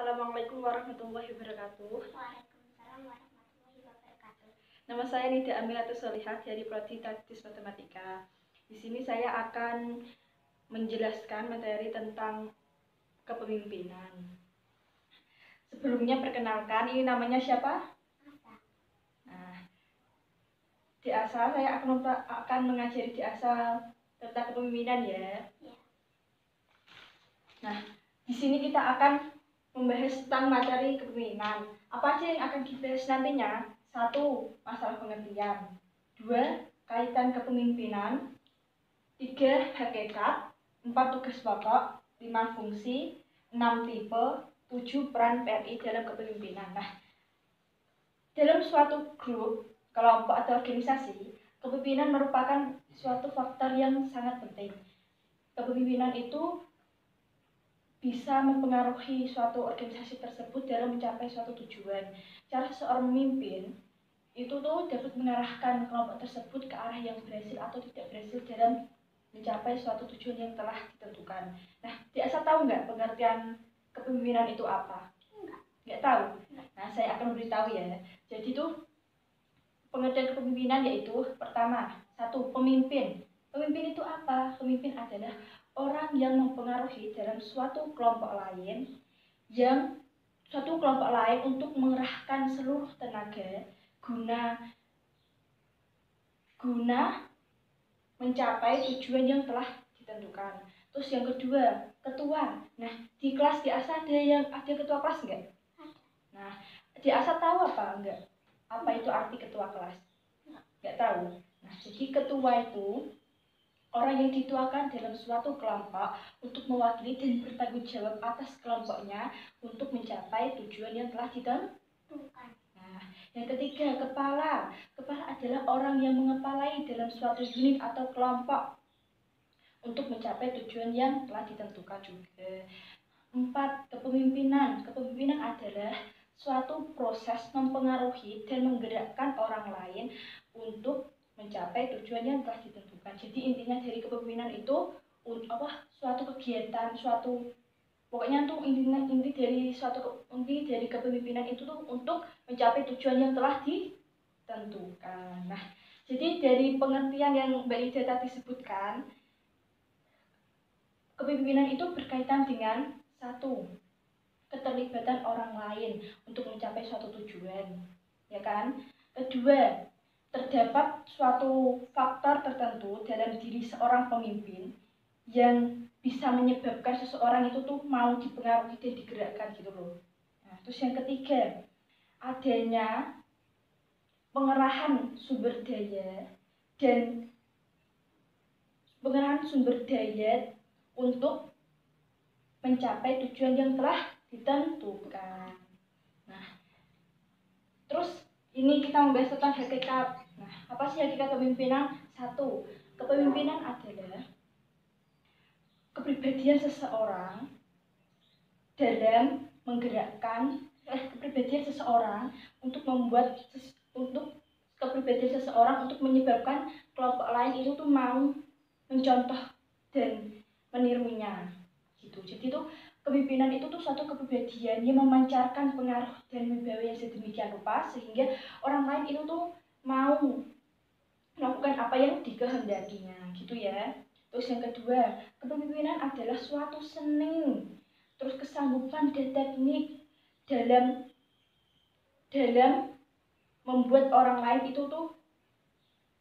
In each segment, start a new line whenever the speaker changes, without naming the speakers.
Assalamualaikum warahmatullahi wabarakatuh.
Waalaikumsalam warahmatullahi wabarakatuh.
Nama saya Nida Amilatus Solihat dari Prodi Taktis Matematika. Di sini saya akan menjelaskan materi tentang kepemimpinan. Sebelumnya perkenalkan, ini namanya siapa? Nah, di asal saya akan mengajari di asal tentang kepemimpinan ya. Nah, di sini kita akan membahas tentang materi kepemimpinan. Apa aja yang akan dibahas nantinya? 1. Masalah pengertian. 2. Kaitan kepemimpinan. 3. Hakikat. 4. Tugas pokok. 5. Fungsi. 6. Tipe. 7. Peran PRI dalam kepemimpinan. Nah, dalam suatu grup, kelompok atau organisasi, kepemimpinan merupakan suatu faktor yang sangat penting. Kepemimpinan itu bisa mempengaruhi suatu organisasi tersebut dalam mencapai suatu tujuan. Cara seorang memimpin itu dapat mengarahkan kelompok tersebut ke arah yang berhasil atau tidak berhasil dalam mencapai suatu tujuan yang telah ditentukan. Nah, Asa tahu nggak pengertian kepemimpinan itu apa? Nggak tahu? Nah, saya akan beritahu ya. Jadi pengertian kepemimpinan yaitu pertama, 1. Pemimpin. Pemimpin itu apa? Pemimpin adalah orang yang mempengaruhi dalam suatu kelompok lain untuk mengerahkan seluruh tenaga guna mencapai tujuan yang telah ditentukan. Terus yang kedua, ketua. Nah, di kelas di Asa ada ketua kelas enggak? Nah, di Asa tahu apa enggak? Apa itu arti ketua kelas? Enggak tahu. Nah, jadi ketua itu orang yang dituakan dalam suatu kelompok untuk mewakili dan bertanggung jawab atas kelompoknya untuk mencapai tujuan yang telah ditentukan. Nah, yang ketiga, kepala. Kepala adalah orang yang mengepalai dalam suatu unit atau kelompok untuk mencapai tujuan yang telah ditentukan juga. 4. Kepemimpinan. Kepemimpinan adalah suatu proses mempengaruhi dan menggerakkan orang lain untuk mencapai tujuan yang telah ditentukan. Jadi intinya dari kepemimpinan itu suatu kegiatan, pokoknya inti dari kepemimpinan itu untuk mencapai tujuan yang telah ditentukan. Nah, jadi dari pengertian yang Mbak Ida tadi sebutkan, kepemimpinan itu berkaitan dengan 1. Keterlibatan orang lain untuk mencapai suatu tujuan, ya kan? Kedua, terdapat suatu faktor tertentu dalam diri seorang pemimpin yang bisa menyebabkan seseorang itu mau dipengaruhi dan digerakkan gitu loh. Nah, terus yang ketiga, adanya pengerahan sumber daya untuk mencapai tujuan yang telah ditentukan. Nah, terus ini kita membahas tentang hakikat. Nah, apa sih hakikat kepemimpinan? 1. Kepemimpinan adalah kepribadian seseorang dalam menggerakkan kepribadian seseorang untuk menyebabkan kelompok lain itu mau mencontoh dan menirunya gitu. Jadi kepemimpinan itu suatu kepribadian yang memancarkan pengaruh dan wibawa yang sedemikian rupa sehingga orang lain itu mau melakukan apa yang dikehendakinya gitu ya. Terus yang kedua, kepemimpinan adalah suatu seni, terus kesanggupan dan teknik dalam membuat orang lain itu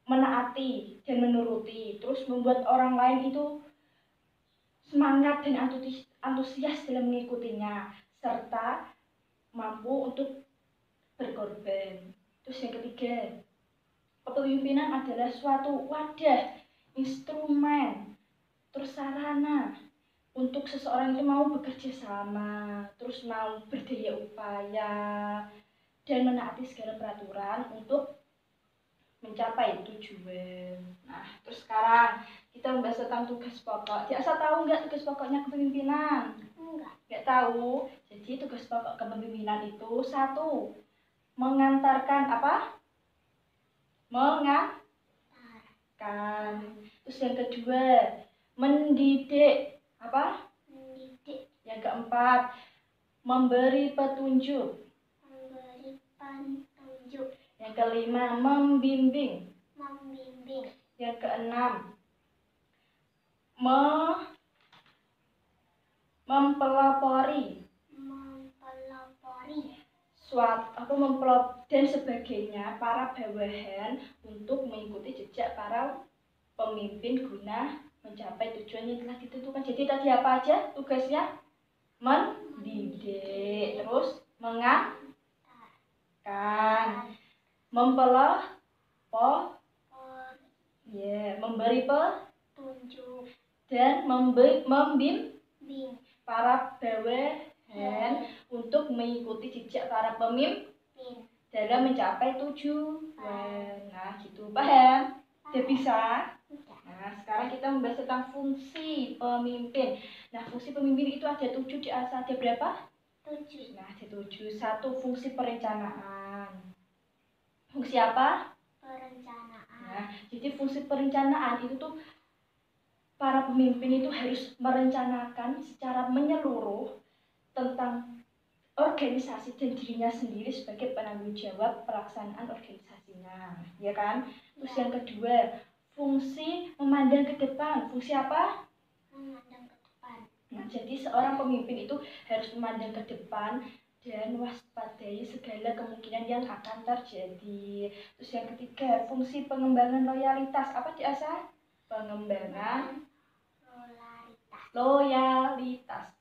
menaati dan menuruti, terus membuat orang lain itu semangat dan antusias dalam mengikutinya, serta mampu untuk berkorban. Terus yang ketiga, kepemimpinan adalah suatu wadah, instrumen, terus sarana untuk seseorang itu mau bekerja sama, terus mau berdaya upaya, dan menaati segala peraturan untuk mencapai tujuan. Nah, terus sekarang kita membahas tentang tugas pokok. Asa tahu nggak tugas pokoknya kepemimpinan? Nggak tahu. Jadi tugas pokok kepemimpinan itu 1. Mengantarkan apa? Mengantarkan. Terus yang kedua, mendidik apa?
Mendidik.
Yang keempat, memberi petunjuk.
memberi petunjuk.
Yang kelima, membimbing.
membimbing.
Yang keenam, mempelopori.
mempelopori.
Dan sebagainya para bawahan untuk mengikuti jejak para pemimpin guna mencapai tujuan yang telah ditentukan. Jadi tadi apa aja tugasnya? Mendidik, terus mengantarkan, memberi
petunjuk
dan membimbing para bawahan untuk mengikuti jejak para pemimpin dalam mencapai tujuan. Nah, gitu. Paham? Udah bisa? Nah, sekarang kita membahas tentang fungsi pemimpin. Nah, fungsi pemimpin itu ada 7 di asa. Ada berapa?
7.
Nah, ada 7. 1, fungsi perencanaan. Fungsi apa?
Perencanaan.
Nah, jadi fungsi perencanaan itu tuh para pemimpin itu harus merencanakan secara menyeluruh tentang organisasi dan dirinya sendiri sebagai penanggung jawab pelaksanaan organisasinya, ya kan? Terus yang kedua, fungsi memandang ke depan. Fungsi apa?
Memandang ke depan.
Nah, jadi seorang pemimpin itu harus memandang ke depan dan waspadai segala kemungkinan yang akan terjadi. Terus yang ketiga, fungsi pengembangan loyalitas. Apa diasah? Pengembangan loyalitas.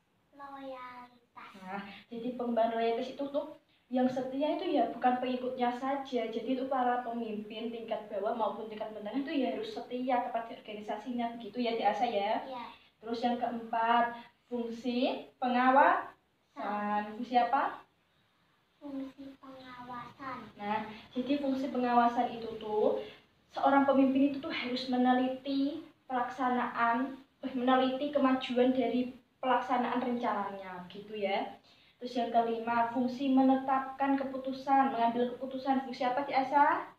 Nah, jadi pengembangan loyalitas itu tuh yang setia itu ya bukan pengikutnya saja. Jadi itu para pemimpin tingkat bawah maupun tingkat menengah itu ya harus setia kepada organisasinya, begitu ya diasah ya. Terus yang keempat, fungsi pengawasan. Fungsi apa?
Fungsi pengawasan.
Nah, jadi fungsi pengawasan itu tuh seorang pemimpin itu tuh harus meneliti kemajuan dari pelaksanaan rencananya, gitu ya. Terus yang kelima, fungsi menetapkan keputusan, mengambil keputusan. Fungsi apa diasah?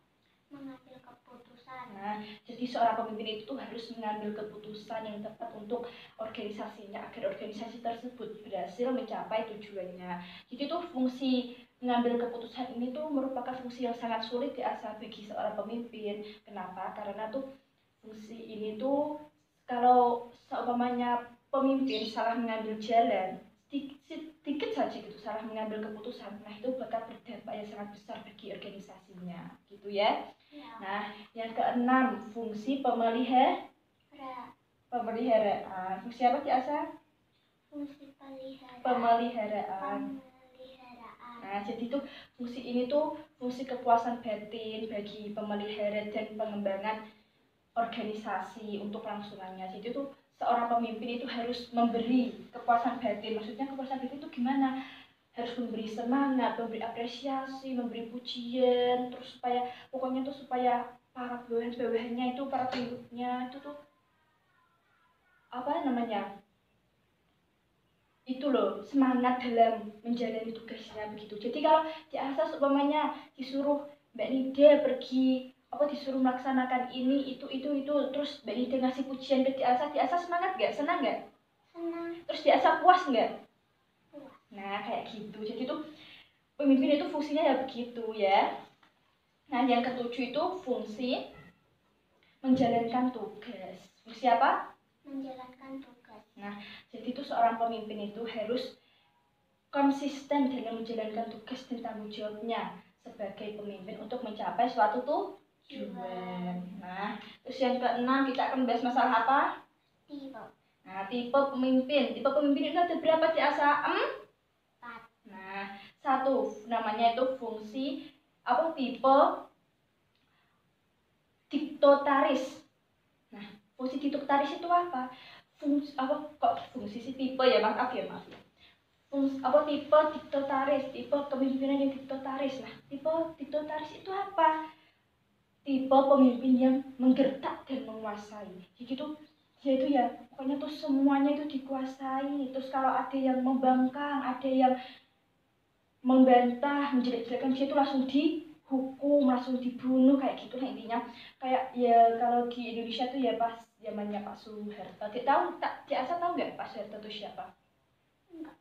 Mengambil keputusan.
Nah, jadi seorang pemimpin itu tuh harus mengambil keputusan yang tepat untuk organisasinya agar organisasi tersebut berhasil mencapai tujuannya. Jadi tuh fungsi mengambil keputusan ini tuh merupakan fungsi yang sangat sulit diasah bagi seorang pemimpin. Kenapa? Karena tuh fungsi ini tuh kalau seumpamanya pemimpin salah mengambil jalan, sedikit saja gitu salah mengambil keputusan, nah itu bakal berdampak yang sangat besar bagi organisasinya, gitu ya. Nah, yang keenam, fungsi pemeliharaan. Fungsi apa diasah?
Fungsi
Pemeliharaan. Nah, jadi tuh fungsi ini tuh fungsi kepuasan batin bagi pemelihara dan pengembangan organisasi untuk kelangsungannya. Jadi tuh seorang pemimpin itu harus memberi kepuasan batin. Maksudnya kepuasan batin itu gimana? Harus memberi semangat, memberi apresiasi, memberi pujian, terus pokoknya tuh supaya para bawahannya itu, para pengikutnya itu tuh apa namanya? Itu loh, semangat dalam menjalani tugasnya begitu. Jadi kalau diasah umpamanya disuruh Mbak Nida pergi disuruh melaksanakan ini itu terus Mbak Nida ngasih pujian ke diasah semangat nggak? Senang nggak?
Senang.
Terus diasah puas nggak?
Puas.
Nah, kayak gitu. Jadi tuh pemimpin itu fungsinya ya begitu ya. Nah, yang ketujuh itu fungsi menjalankan tugas. Fungsi apa?
Menjalankan tugas.
Nah, jadi itu seorang pemimpin itu harus konsisten dalam menjalankan tugas dan tanggung jawabnya sebagai pemimpin untuk mencapai suatu tujuan. Nah, terus yang keenam kita akan bahas masalah apa?
Tipe.
Nah, tipe pemimpin. Tipe pemimpin itu ada berapa diasah?
4.
Nah, satu namanya itu fungsi tipe diktotaris. Nah, fungsi diktotaris itu apa? Fungsi si tipe ya, maaf ya. Fungsi tipe diktotaris, tipe kepemimpinan yang diktotaris. Nah, tipe diktotaris itu apa? Tipe pemimpin yang menggertak dan menguasai. Jadi tuh dia itu ya pokoknya tuh semuanya itu dikuasai. Terus kalau ada yang membangkang, ada yang membantah, menjelek-jelekan, dia itu langsung dihukum, langsung dibunuh kayak gitu lah intinya. Kayak ya kalau di Indonesia tuh ya pas zamannya Pak Soeharto. Diasah tahu nggak Pak Soeharto itu siapa?
Enggak.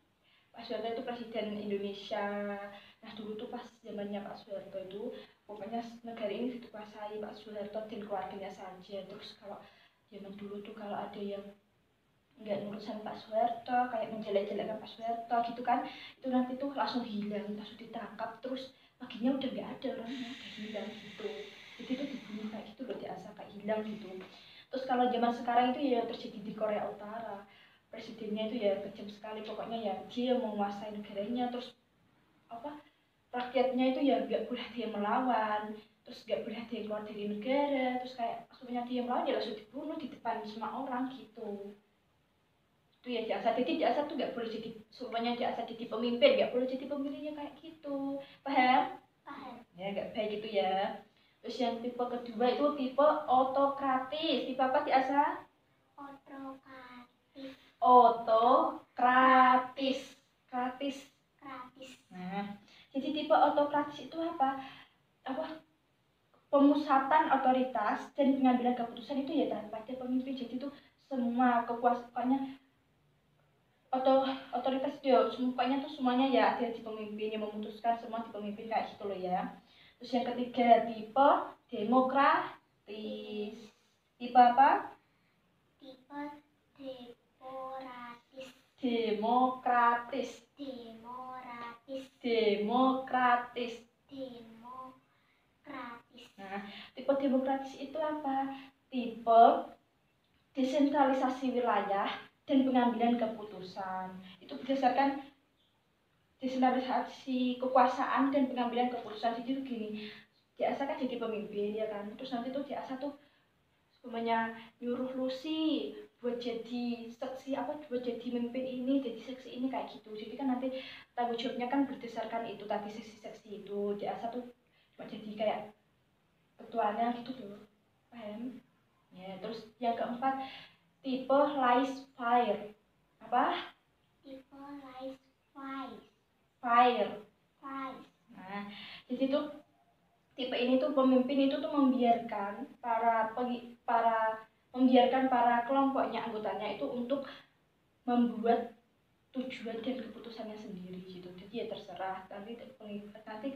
Pak Soeharto itu presiden Indonesia. Nah dulu tuh pas zamannya Pak Soeharto itu pokoknya negara ini dikuasai Pak Soeharto dan keluarganya saja. Terus kalau zaman dulu tuh kalau ada yang nggak ngurusan Pak Soeharto, kayak menjelek-jelekan Pak Soeharto gitu kan, itu nanti tuh langsung hilang, langsung ditangkap, terus paginya udah nggak ada orangnya, udah hilang gitu. Jadi itu dibunuh kayak gitu loh, diasal kayak hilang gitu. Terus kalau zaman sekarang itu ya terjadi di Korea Utara, presidennya itu ya kejam sekali, pokoknya ya dia menguasai negaranya, terus apa, rakyatnya itu ya nggak boleh dia melawan, terus nggak boleh dia keluar dari negara, terus kayak semuanya dia melawan ya langsung dibunuh di depan semua orang gitu. Itu ya Cak Asad. Jadi Cak Asad tuh nggak boleh jadi semuanya Cak Asad jadi pemimpin, nggak boleh jadi pemimpinnya kayak gitu, paham?
Paham.
Ya nggak baik itu ya. Terus yang tipe kedua itu tipe autokratis. Tipe apa Cak Asad?
Otokatif.
Autokratis. Kratis.
Kratis.
Nah, jadi tipe autokratis itu apa? Pemusatan otoritas dan pengambilan keputusan itu ya pada pemimpin. Jadi itu semua kekuasaannya otoritas itu semuanya tuh semuanya ya ada di pemimpin, yang memutuskan semua di pemimpin kayak gitu loh ya. Terus yang ketiga tipe demokratis. Tipe apa?
Tipe demoratis.
Demokratis.
Demoratis.
Demokratis.
Demokratis.
Nah, tipe demokratis itu apa? Tipe desentralisasi wilayah dan pengambilan keputusan. Itu berdasarkan desentralisasi kekuasaan dan pengambilan keputusan. Jadi gini, Diasa kan jadi pemimpin ya kan, terus nanti tuh Diasa tuh semuanya nyuruh Lucy buat jadi seksi apa, buat jadi pemimpin ini, jadi seksi ini kayak gitu. Jadi kan nanti tanggung jawabnya kan berdasarkan itu tadi, seksi-seksi itu. Diasa tuh cuma jadi kayak ketuanya gitu tuh, paham? Ya, terus yang keempat tipe laissez-faire. Apa?
Tipe laissez-faire.
Fire.
Fire.
Nah, jadi tuh tipe ini tuh pemimpin itu tuh membiarkan para kelompoknya, anggotanya itu untuk membuat tujuan dan keputusannya sendiri gitu. Jadi ya terserah, nanti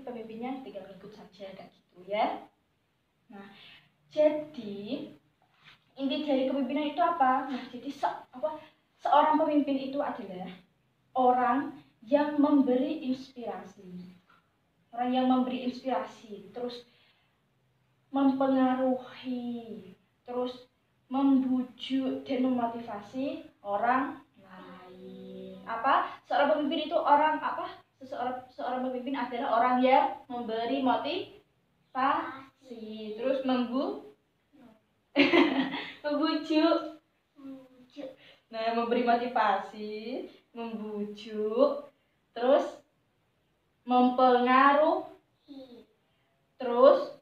pemimpinnya tinggal ikut saja kayak gitu ya. Nah, jadi inti dari kepemimpinan itu apa? Nah, jadi seorang pemimpin itu adalah orang yang memberi inspirasi. Orang yang memberi inspirasi, terus mempengaruhi, terus membujuk dan memotivasi orang lain. Apa? Seorang pemimpin itu orang apa? Seorang pemimpin adalah orang yang memberi motivasi, terus membujuk. Nah, memberi motivasi, membujuk, terus mempengaruhi, terus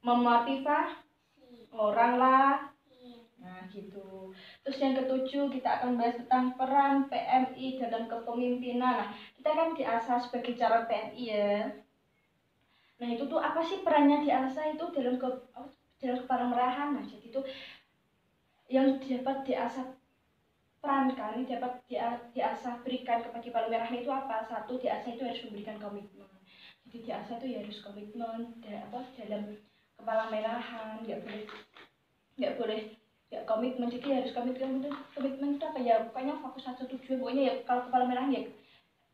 memotivasi orang lain. Nah, gitu. Terus yang ketujuh kita akan bahas tentang peran PMI dalam kepemimpinan. Nah, kita kan diasah sebagai calon PMI ya. Nah, itu tuh apa sih perannya diasah itu dalam kepalemerahan? Nah, jadi itu yang dapat diasah perankan, dapat diasah berikan kepada palemerahan itu apa? Satu, diasah itu harus memberikan komitmen. Jadi diasah itu ya harus komitmen dalam kepala merahan, nggak boleh ya komitmen. Jadi harus komitmen itu apa ya, pokoknya fokus satu tujuan. Pokoknya ya kalau kepala merahan ya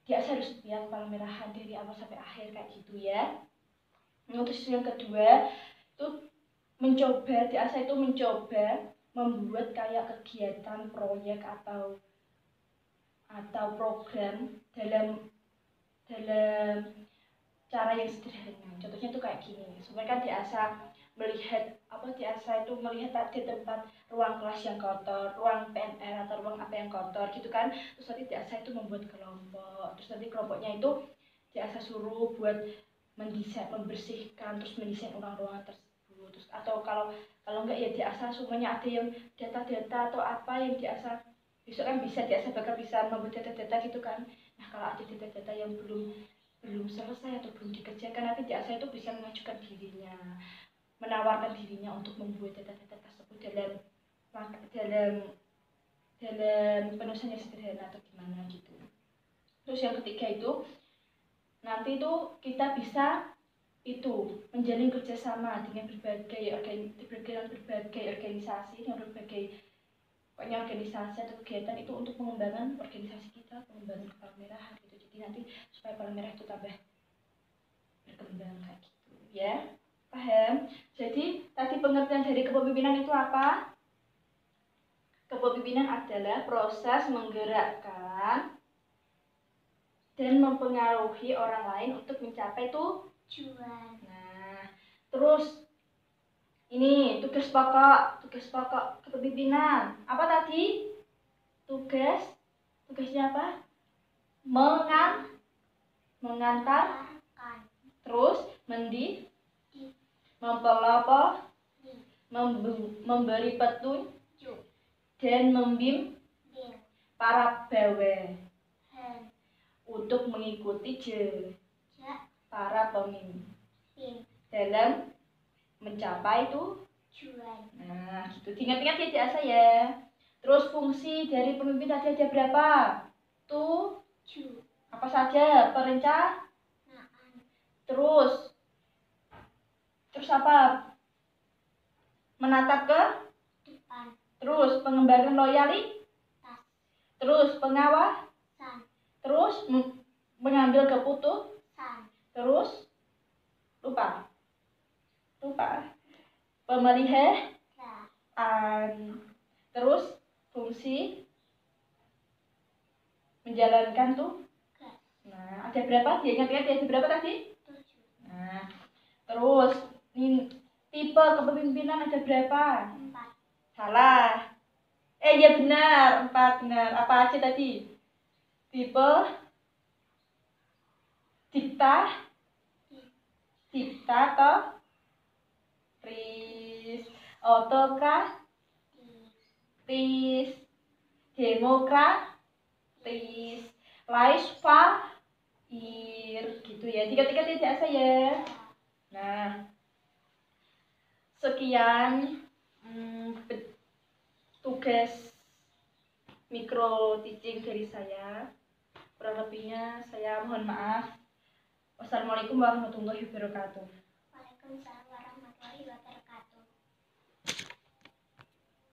diasah harus ya kepala merahan dari awal sampai akhir kayak gitu ya. Terus yang kedua itu diasah itu mencoba membuat kayak kegiatan, proyek atau program dalam cara yang sederhana. Contohnya tuh kayak gini. Sebenarnya kan diasah itu melihat ada tempat ruang kelas yang kotor, ruang PNR atau ruang apa yang kotor gitu kan. Terus nanti diasah itu membuat kelompok. Terus nanti kelompoknya itu diasah suruh buat mendesain, membersihkan, terus mendesain ruang-ruangan tersebut. Terus atau kalau enggak ya diasah semuanya ada yang data-data atau apa yang diasah. Besok kan diasah bakal bisa membuat data-data gitu kan. Nah, kalau ada data-data yang belum selesai atau belum dikerjakan, nanti diasah itu bisa mengajukan dirinya, menawarkan dirinya untuk membuat data-data tersebut dalam penulisan yang sederhana atau gimana gitu. Terus yang ketiga itu nanti itu kita bisa itu menjalin kerjasama dengan berbagai organisasi, dengan berbagai pokoknya organisasi atau kegiatan itu untuk mengembangkan organisasi kita, pengembangan Palmerah gitu. Jadi nanti supaya Palmerah itu tambah berkembang kayak gitu ya. Paham? Jadi tadi pengertian dari kepemimpinan itu apa? Kepemimpinan adalah proses menggerakkan dan mempengaruhi orang lain untuk mencapai
tujuan.
Nah, terus ini tugas pokok kepemimpinan. Apa tadi? Tugasnya apa? Mengantar,
Akan
terus mempelopor, memberi petunjuk, dan membimbing para bawahan untuk mengikuti jejak para pemimpin dalam mencapai
tujuan.
Nah, gitu. Ingat-ingat ya Asa ya. Terus fungsi dari pemimpin tadi ada berapa? Apa saja? Perencanaan. Terus apa? Menatap ke
Depan.
terus pengembangan loyalitas. Terus pengawasan. Terus mengambil keputusan. Terus lupa. Pemeliharaan. Terus fungsi menjalankan tugas. Nah, ada berapa? Ingat-ingat ada berapa tadi?
7.
Nah, terus tipe kepemimpinan ada berapa?
4.
Salah. Ya benar, 4 benar. Apa aja tadi? Tipe diktatoris, autokratis, demokratis, laissez-faire gitu ya. Tiga-tiga tidak saya. Nah, sekian tugas mikro teaching dari saya. Kurang lebihnya saya mohon maaf. Wassalamualaikum warahmatullahi wabarakatuh.
Waalaikumsalam.